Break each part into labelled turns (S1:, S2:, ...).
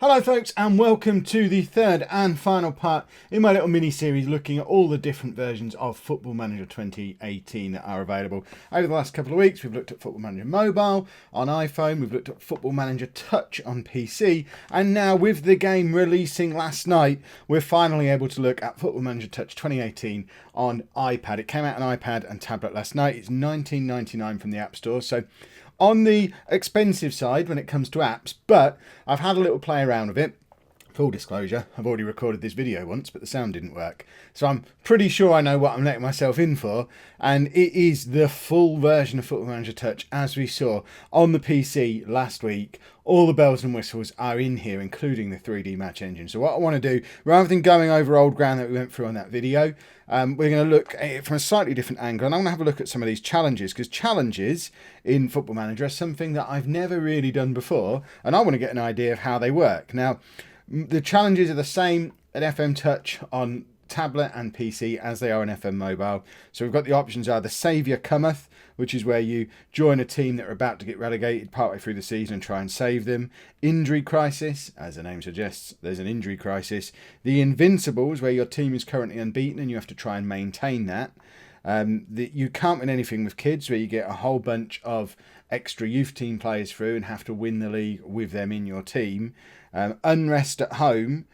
S1: Hello folks, and welcome to the third and final part in my little mini-series looking at all the different versions of Football Manager 2018 that are available. Over the last couple of weeks we've looked at Football Manager Mobile on iPhone, we've looked at Football Manager Touch on PC, and now with the game releasing last night we're finally able to look at Football Manager Touch 2018 on iPad. It came out on iPad and tablet last night. It's $19.99 from the App Store, so on the expensive side when it comes to apps, but I've had a little play around with it. Full disclosure, I've already recorded this video once, but the sound didn't work. So I'm pretty sure I know what I'm letting myself in for, and it is the full version of Football Manager Touch as we saw on the PC last week. All the bells and whistles are in here, including the 3D match engine. So what I want to do, rather than going over old ground that we went through on that video, we're going to look at it from a slightly different angle, and I'm going to have a look at some of these challenges, because challenges in Football Manager are something that I've never really done before, and I want to get an idea of how they work. Now, the challenges are the same at FM Touch on tablet and PC as they are on FM Mobile. So we've got the options are the Saviour Cometh, which is where you join a team that are about to get relegated partway through the season and try and save them. Injury Crisis, as the name suggests, there's an injury crisis. The Invincibles, where your team is currently unbeaten and you have to try and maintain that. You can't win anything with kids, where you get a whole bunch of extra youth team players through and have to win the league with them in your team. Unrest at Home,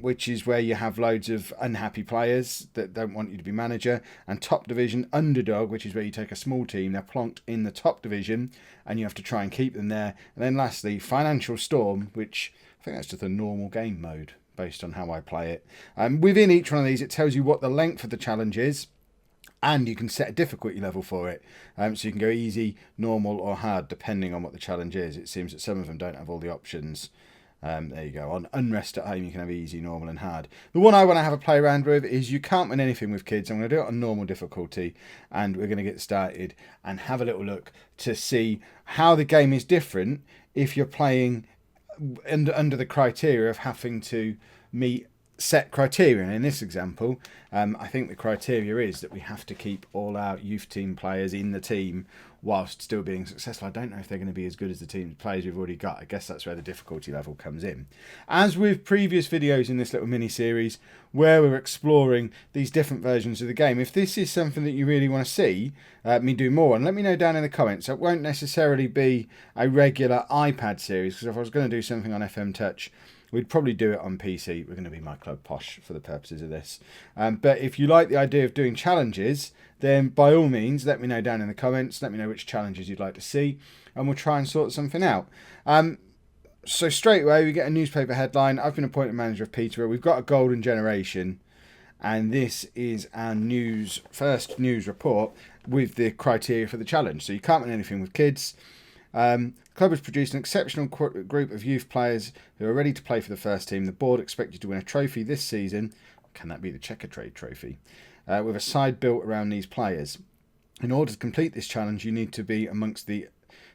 S1: which is where you have loads of unhappy players that don't want you to be manager. And Top Division Underdog, which is where you take a small team, they're plonked in the top division and you have to try and keep them there. And then lastly, Financial Storm, which I think that's just a normal game mode based on how I play it. Within each one of these, it tells you what the length of the challenge is, and you can set a difficulty level for it. So you can go easy, normal or hard depending on what the challenge is. It seems that some of them don't have all the options. There you go. On Unrest at Home you can have easy, normal and hard. The one I want to have a play around with is you can't win anything with kids. I'm going to do it on normal difficulty, and we're going to get started and have a little look to see how the game is different if you're playing under the criteria of having to meet set criteria. And in this example, I think the criteria is that we have to keep all our youth team players in the team whilst still being successful. I don't know if they're going to be as good as the team players we've already got. I guess that's where the difficulty level comes in. As with previous videos in this little mini series where we're exploring these different versions of the game, if this is something that you really want to see me do more, and let me know down in the comments. It won't necessarily be a regular iPad series, because if I was going to do something on FM Touch, we'd probably do it on PC. We're going to be my club posh for the purposes of this. But if you like the idea of doing challenges, then by all means, let me know down in the comments. Let me know which challenges you'd like to see, and we'll try and sort something out. So straight away, we get a newspaper headline. I've been appointed manager of Peterborough. We've got a golden generation, and this is our first news report with the criteria for the challenge. So you can't win anything with kids. The club has produced an exceptional group of youth players who are ready to play for the first team. The board expect you to win a trophy this season. Can that be the Checker Trade Trophy? With a side built around these players. In order to complete this challenge, they need to be amongst the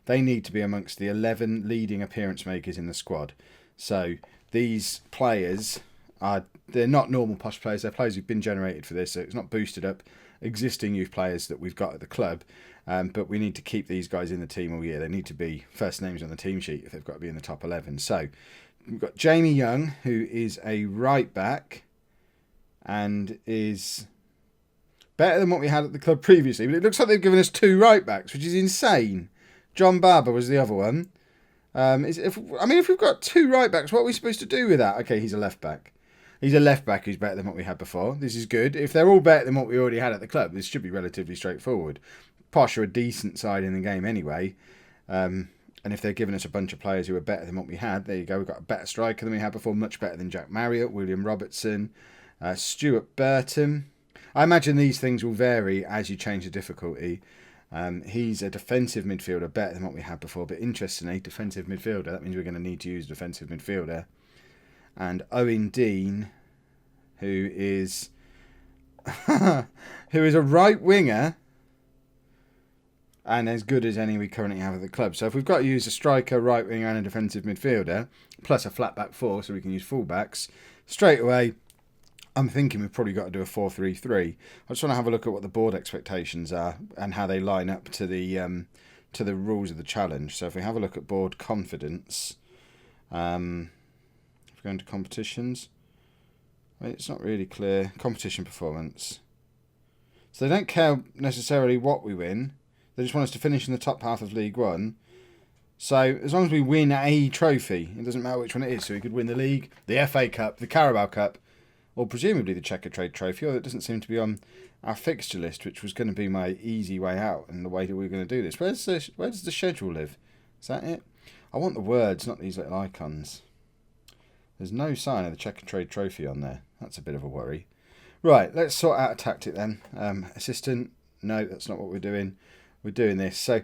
S1: 11 leading appearance makers in the squad. So these players they're not normal posh players. They're players who've been generated for this. So it's not boosted up existing youth players that we've got at the club. But we need to keep these guys in the team all year. They need to be first names on the team sheet if they've got to be in the top 11. So we've got Jamie Young, who is a right back and is better than what we had at the club previously. But it looks like they've given us two right backs, which is insane. John Barber was the other one. If we've got two right backs, what are we supposed to do with that? Okay, he's a left back. He's a left back who's better than what we had before. This is good. If they're all better than what we already had at the club, this should be relatively straightforward. Posh are a decent side in the game anyway. And if they're giving us a bunch of players who are better than what we had, there you go. We've got a better striker than we had before, much better than Jack Marriott, William Robertson, Stuart Burton. I imagine these things will vary as you change the difficulty. He's a defensive midfielder, better than what we had before. But interestingly, defensive midfielder, that means we're going to need to use a defensive midfielder. And Owen Dean, who is a right winger and as good as any we currently have at the club. So if we've got to use a striker, right winger and a defensive midfielder, plus a flat back four so we can use full-backs, straight away I'm thinking we've probably got to do a 4-3-3. I just want to have a look at what the board expectations are and how they line up to the rules of the challenge. So if we have a look at board confidence, we go into competitions, I mean, it's not really clear. Competition performance. So they don't care necessarily what we win. They just want us to finish in the top half of League One. So as long as we win a trophy, it doesn't matter which one it is. So we could win the league, the FA Cup, the Carabao Cup, or presumably the Checker Trade Trophy, although it doesn't seem to be on our fixture list, which was going to be my easy way out and the way that we were going to do this. Where does the schedule live? Is that it? I want the words, not these little icons. There's no sign of the Checker Trade Trophy on there. That's a bit of a worry. Right, let's sort out a tactic then. Assistant, no, that's not what we're doing. We're doing this. So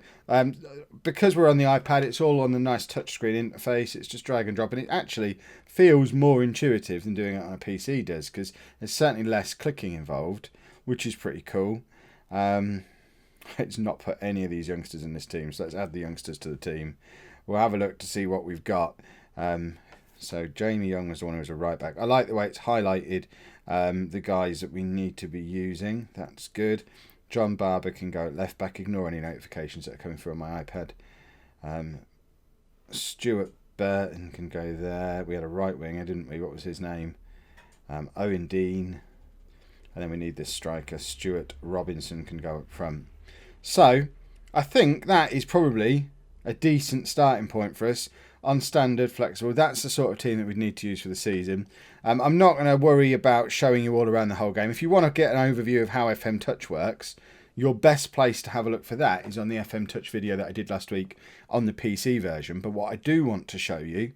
S1: because we're on the iPad, it's all on the nice touchscreen interface. It's just drag and drop, and it actually feels more intuitive than doing it on a PC does, because there's certainly less clicking involved, which is pretty cool. Let's not put any of these youngsters in this team, so let's add the youngsters to the team. We'll have a look to see what we've got. So Jamie Young was the one who was a right back. I like the way it's highlighted the guys that we need to be using. That's good. John Barber can go at left back. Ignore any notifications that are coming through on my iPad. Stuart Burton can go there. We had a right winger, didn't we? What was his name? Owen Dean. And then we need this striker. Stuart Robinson can go up front. So I think that is probably a decent starting point for us. On standard, flexible. That's the sort of team that we'd need to use for the season. I'm not going to worry about showing you all around the whole game. If you want to get an overview of how FM Touch works, your best place to have a look for that is on the FM Touch video that I did last week on the PC version. But what I do want to show you,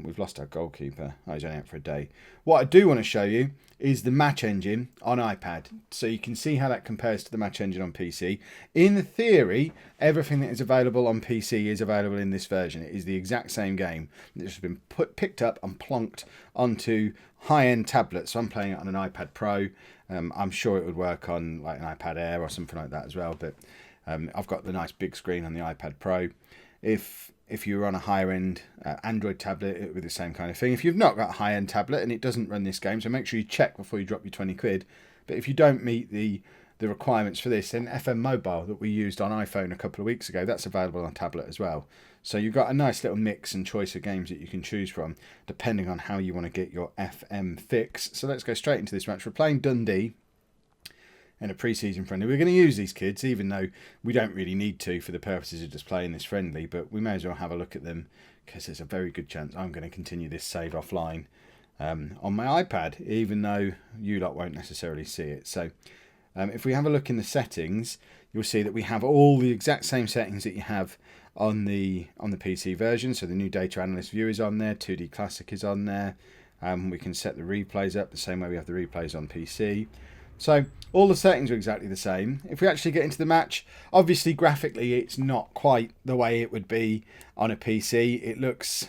S1: we've lost our goalkeeper. Oh, he's only out for a day. What I do want to show you is the match engine on iPad. So you can see how that compares to the match engine on PC. In theory, everything that is available on PC is available in this version. It is the exact same game. It's been picked up and plonked onto high-end tablets. So I'm playing it on an iPad Pro. I'm sure it would work on like an iPad Air or something like that as well. But I've got the nice big screen on the iPad Pro. If you're on a higher end Android tablet, it would be the same kind of thing. If you've not got a high end tablet and it doesn't run this game, so make sure you check before you drop your 20 quid. But if you don't meet the requirements for this, then FM Mobile that we used on iPhone a couple of weeks ago, that's available on tablet as well. So you've got a nice little mix and choice of games that you can choose from, depending on how you want to get your FM fix. So let's go straight into this match. We're playing Dundee in a pre-season friendly. We're going to use these kids, even though we don't really need to for the purposes of just playing this friendly, but we may as well have a look at them, because there's a very good chance I'm going to continue this save offline on my iPad, even though you lot won't necessarily see it. So if we have a look in the settings, you'll see that we have all the exact same settings that you have on the PC version. So the new data analyst view is on there, 2D classic is on there. We can set the replays up the same way we have the replays on PC. So all the settings are exactly the same. If we actually get into the match, obviously graphically it's not quite the way it would be on a PC. It looks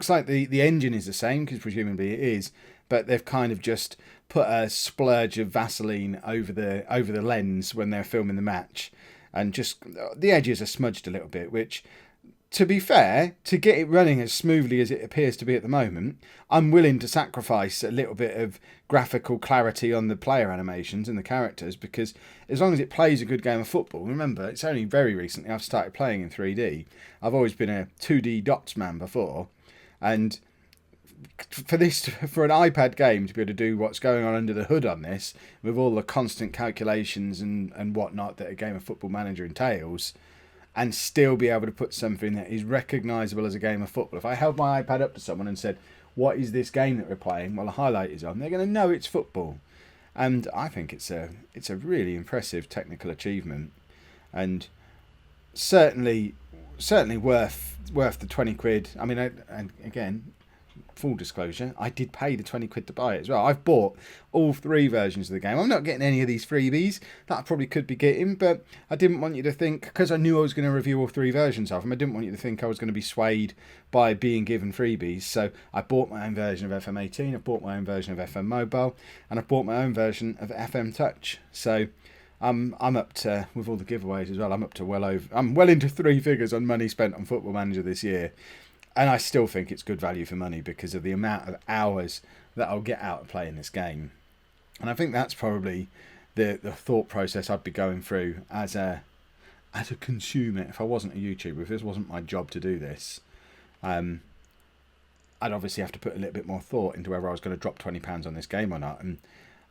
S1: like the engine is the same, because presumably it is, but they've kind of just put a splurge of Vaseline over the lens when they're filming the match, and just the edges are smudged a little bit, which, to be fair, to get it running as smoothly as it appears to be at the moment, I'm willing to sacrifice a little bit of graphical clarity on the player animations and the characters, because as long as it plays a good game of football, remember, it's only very recently I've started playing in 3D. I've always been a 2D dots man before, and for an iPad game to be able to do what's going on under the hood on this, with all the constant calculations and whatnot that a game of Football Manager entails, and still be able to put something that is recognisable as a game of football. If I held my iPad up to someone and said, what is this game that we're playing? Well, the highlight is on. They're going to know it's football. And I think it's a really impressive technical achievement. And certainly worth the 20 quid. I mean, and again, full disclosure, I did pay the 20 quid to buy it as well. I've bought all 3 versions of the game. I'm not getting any of these freebies that I probably could be getting, but I didn't want you to think, because I knew I was going to review all 3 versions of them, I didn't want you to think I was going to be swayed by being given freebies. So I bought my own version of FM18, I bought my own version of FM Mobile, and I bought my own version of FM Touch. So I'm up to, with all the giveaways as well, I'm well into 3 figures on money spent on Football Manager this year. And I still think it's good value for money because of the amount of hours that I'll get out of playing this game. And I think that's probably the thought process I'd be going through as a consumer if I wasn't a YouTuber, if this wasn't my job to do this. I'd obviously have to put a little bit more thought into whether I was going to drop £20 on this game or not. And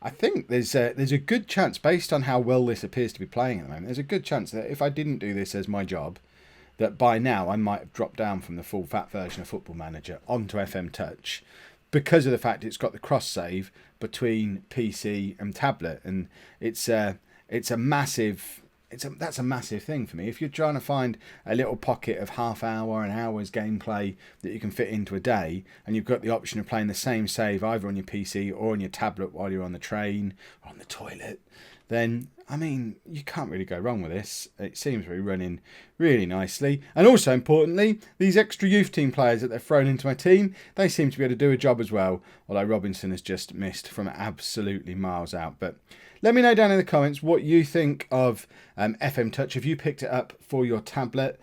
S1: I think there's a good chance, based on how well this appears to be playing at the moment, there's a good chance that if I didn't do this as my job, that by now I might have dropped down from the full fat version of Football Manager onto FM Touch, because of the fact it's got the cross save between PC and tablet, and it's a massive. That's a massive thing for me. If you're trying to find a little pocket of half hour, an hour's gameplay that you can fit into a day, and you've got the option of playing the same save either on your PC or on your tablet while you're on the train or on the toilet, then, I mean, you can't really go wrong with this. It seems to be running really nicely. And also, importantly, these extra youth team players that they've thrown into my team, they seem to be able to do a job as well, although Robinson has just missed from absolutely miles out. But let me know down in the comments what you think of FM Touch. Have you picked it up for your tablet?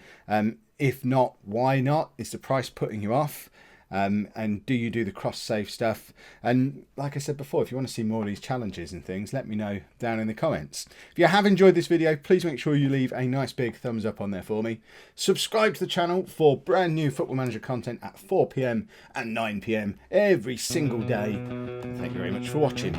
S1: If not, why not? Is the price putting you off? And do you do the cross-save stuff? And like I said before, if you want to see more of these challenges and things, let me know down in the comments. If you have enjoyed this video, please make sure you leave a nice big thumbs up on there for me. Subscribe to the channel for brand new Football Manager content at 4 PM and 9 PM every single day. And thank you very much for watching.